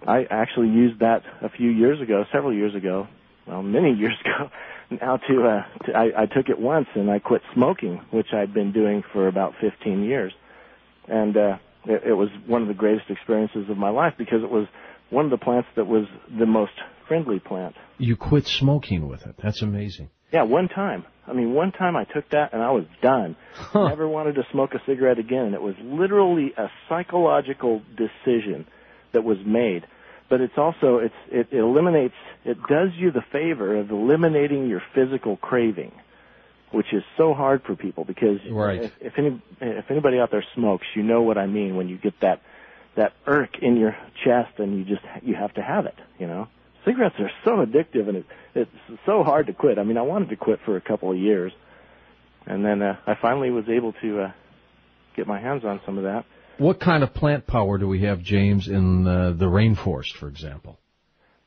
I actually used that a few years ago, several years ago, well, many years ago, now I took it once and I quit smoking, which I'd been doing for about 15 years. And it was one of the greatest experiences of my life because it was one of the plants that was the most friendly plant. You quit smoking with it. That's amazing. Yeah, one time. I mean, one time I took that and I was done. Never wanted to smoke a cigarette again. And it was literally a psychological decision that was made. But it's also, it eliminates, it does you the favor of eliminating your physical craving, which is so hard for people because right. if anybody out there smokes, you know what I mean when you get that irk in your chest and you have to have it, you know. Cigarettes are so addictive and it's so hard to quit. I mean, I wanted to quit for a couple of years, and then I finally was able to get my hands on some of that. What kind of plant power do we have, James, in the rainforest, for example?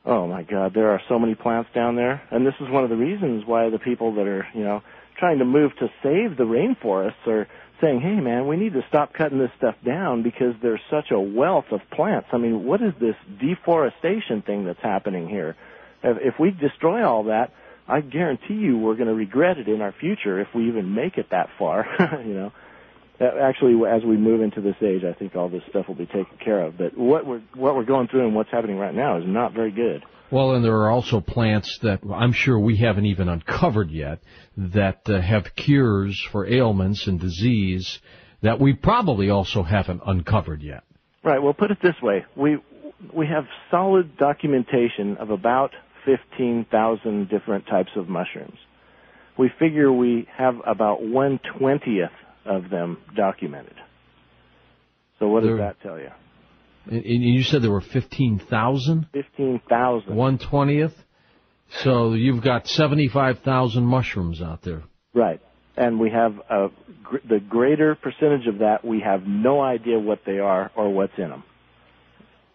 Oh, my God, there are so many plants down there, and this is one of the reasons why the people that are, you know, trying to move to save the rainforests are saying, hey, man, we need to stop cutting this stuff down because there's such a wealth of plants. I mean, what is this deforestation thing that's happening here? If we destroy all that, I guarantee you we're going to regret it in our future if we even make it that far, you know. Actually, as we move into this age, I think all this stuff will be taken care of. But what we're going through and what's happening right now is not very good. Well, and there are also plants that I'm sure we haven't even uncovered yet that have cures for ailments and disease that we probably also haven't uncovered yet. Right. Well, put it this way: we have solid documentation of about 15,000 different types of mushrooms. We figure we have about 1/20th of them documented. So what does that tell you? And you said there were 15,000? 15,000. 1/20th? So you've got 75,000 mushrooms out there. Right. And we have the greater percentage of that, we have no idea what they are or what's in them.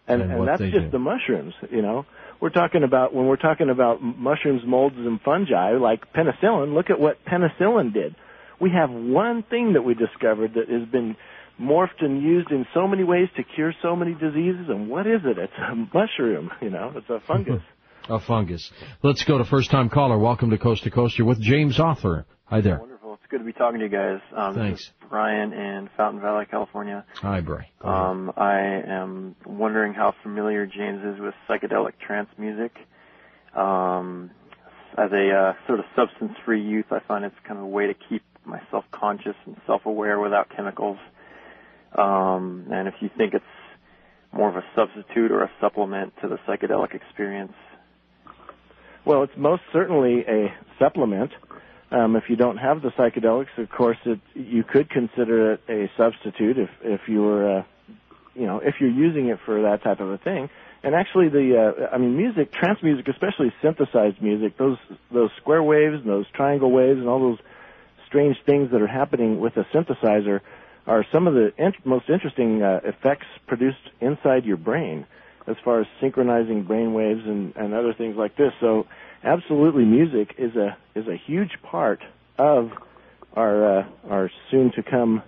And that's just the mushrooms, you know. When we're talking about mushrooms, molds, and fungi, like penicillin, look at what penicillin did. We have one thing that we discovered that has been morphed and used in so many ways to cure so many diseases, and what is it? It's a mushroom, you know. It's a fungus. A fungus. Let's go to first-time caller. Welcome to Coast. You're with James Arthur. Hi there. Wonderful. It's good to be talking to you guys. Thanks. This is Brian in Fountain Valley, California. Hi, Brian. I am wondering how familiar James is with psychedelic trance music. As a sort of substance-free youth, I find it's kind of a way to keep myself conscious and self-aware without chemicals. And if you think it's more of a substitute or a supplement to the psychedelic experience. Well, it's most certainly a supplement. If you don't have the psychedelics, of course, you could consider it a substitute if you were, if you're using it for that type of a thing. And actually, music, trance music, especially synthesized music, those square waves and those triangle waves and all those strange things that are happening with a synthesizer are some of the most interesting effects produced inside your brain as far as synchronizing brain waves and other things like this. So absolutely, music is a huge part of our soon-to-come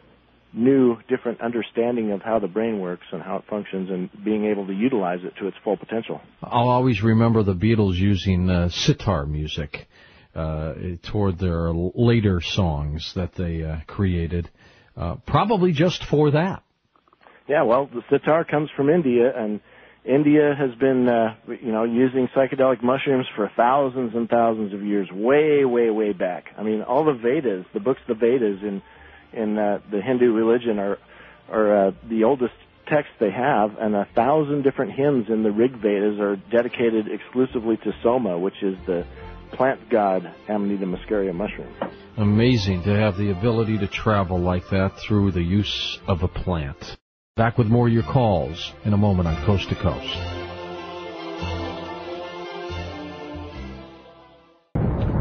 new, different understanding of how the brain works and how it functions and being able to utilize it to its full potential. I'll always remember the Beatles using sitar music toward their later songs that they created, probably just for that. Yeah, well, the sitar comes from India, and India has been, using psychedelic mushrooms for thousands and thousands of years, way, way, way back. I mean, all the Vedas, the books of the Vedas in the Hindu religion are the oldest texts they have, and 1,000 different hymns in the Rig Vedas are dedicated exclusively to Soma, which is the plant god Amanita muscaria mushroom. Amazing to have the ability to travel like that through the use of a plant. Back with more of your calls in a moment on Coast to Coast.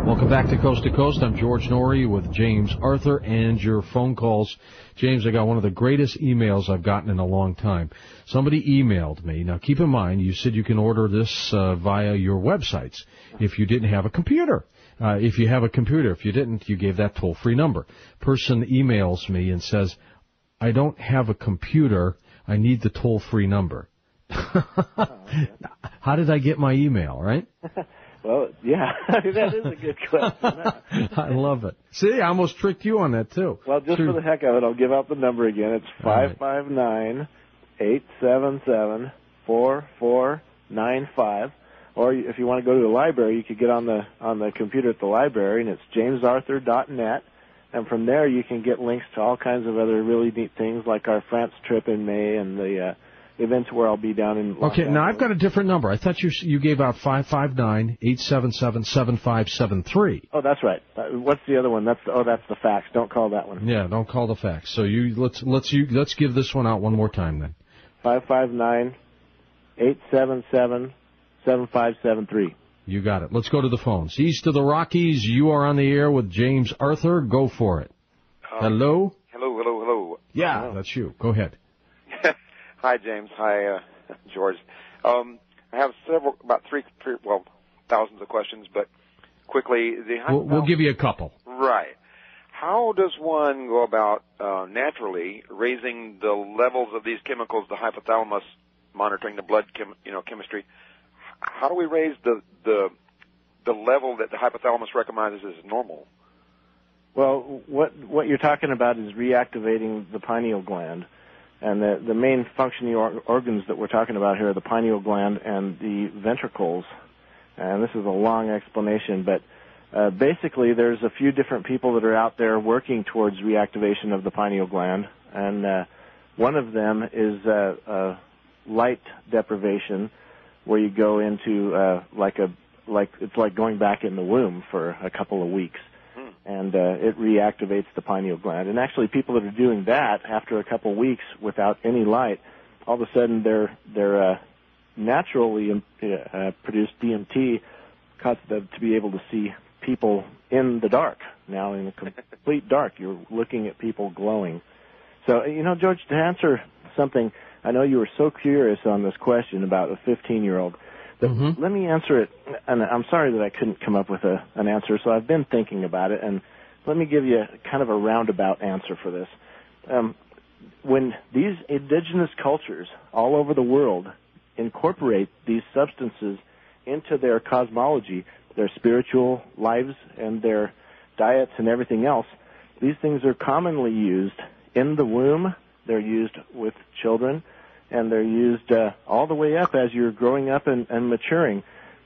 Welcome back to Coast. I'm George Norrie with James Arthur and your phone calls. James, I got one of the greatest emails I've gotten in a long time. Somebody emailed me. Now, keep in mind, you said you can order this via your websites if you didn't have a computer. If you have a computer, if you didn't, you gave that toll-free number. Person emails me and says, I don't have a computer. I need the toll-free number. Okay. How did I get my email, right? Well, yeah, that is a good question. I love it. See, I almost tricked you on that, too. Well, just for the heck of it, I'll give out the number again. It's 559-877-4495. Or if you want to go to the library, you could get on the computer at the library, and it's jamesarthur.net. And from there, you can get links to all kinds of other really neat things, like our France trip in May and the events where I'll be down in Los Okay, now Angeles. I've got a different number. I thought you gave out 559-877-7573. Oh, that's right. What's the other one? That's the fax. Don't call that one. Yeah, don't call the fax. So let's give this one out one more time then. 559-877-7573. You got it. Let's go to the phones. East of the Rockies, you are on the air with James Arthur. Go for it. Hello? Hello. Yeah, that's you. Go ahead. Hi, James. Hi, George. I have thousands of questions, but quickly, we'll give you a couple. Right. How does one go about naturally raising the levels of these chemicals, the hypothalamus monitoring the blood chemistry? How do we raise the level that the hypothalamus recognizes as normal? Well, what you're talking about is reactivating the pineal gland. And the main functioning organs that we're talking about here are the pineal gland and the ventricles. And this is a long explanation, but basically there's a few different people that are out there working towards reactivation of the pineal gland. And one of them is light deprivation, where you go into it's like going back in the womb for a couple of weeks. And it reactivates the pineal gland. And actually, people that are doing that after a couple of weeks without any light, all of a sudden their naturally produced DMT causes them to be able to see people in the dark. Now, in the complete dark, you're looking at people glowing. So, George, to answer something, I know you were so curious on this question about a 15-year-old. Let me answer it, and I'm sorry that I couldn't come up with an answer, so I've been thinking about it, and let me give you kind of a roundabout answer for this. When these indigenous cultures all over the world incorporate these substances into their cosmology, their spiritual lives and their diets and everything else, these things are commonly used in the womb. They're used with children. And they're used all the way up as you're growing up and maturing,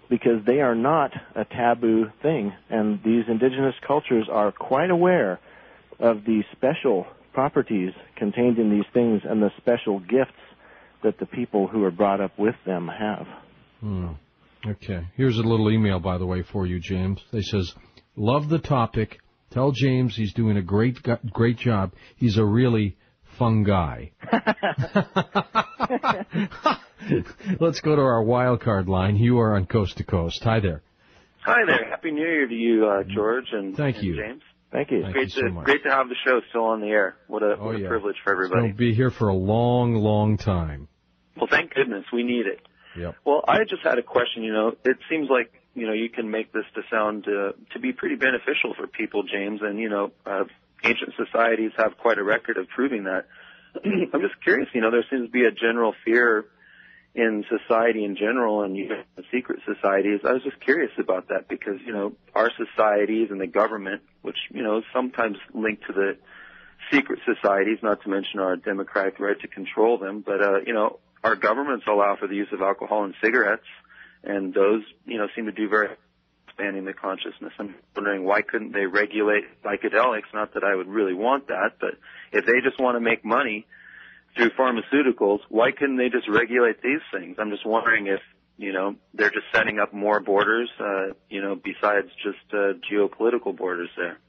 because they are not a taboo thing. And these indigenous cultures are quite aware of the special properties contained in these things and the special gifts that the people who are brought up with them have. Okay. Here's a little email, by the way, for you, James. They says, love the topic. Tell James he's doing a great job. He's a really fun guy. Let's go to our wild card line. You are on Coast to Coast. Hi there. Hi there. Happy New Year to you, George and Thank you. James. Thank you. Thank you so much. Great to have the show still on the air. What a privilege for everybody. It's going to be here for a long, long time. Well, thank goodness. We need it. Yep. Well, I just had a question. It seems like, you can make this to sound to be pretty beneficial for people, James, and, ancient societies have quite a record of proving that. I'm just curious, there seems to be a general fear in society in general and even secret societies. I was just curious about that because, our societies and the government, which, is sometimes linked to the secret societies, not to mention our democratic right to control them, but, our governments allow for the use of alcohol and cigarettes, and those, seem to do very expanding the consciousness. I'm wondering why couldn't they regulate psychedelics? Not that I would really want that, but if they just want to make money through pharmaceuticals, why couldn't they just regulate these things? I'm just wondering if, they're just setting up more borders, besides just geopolitical borders there.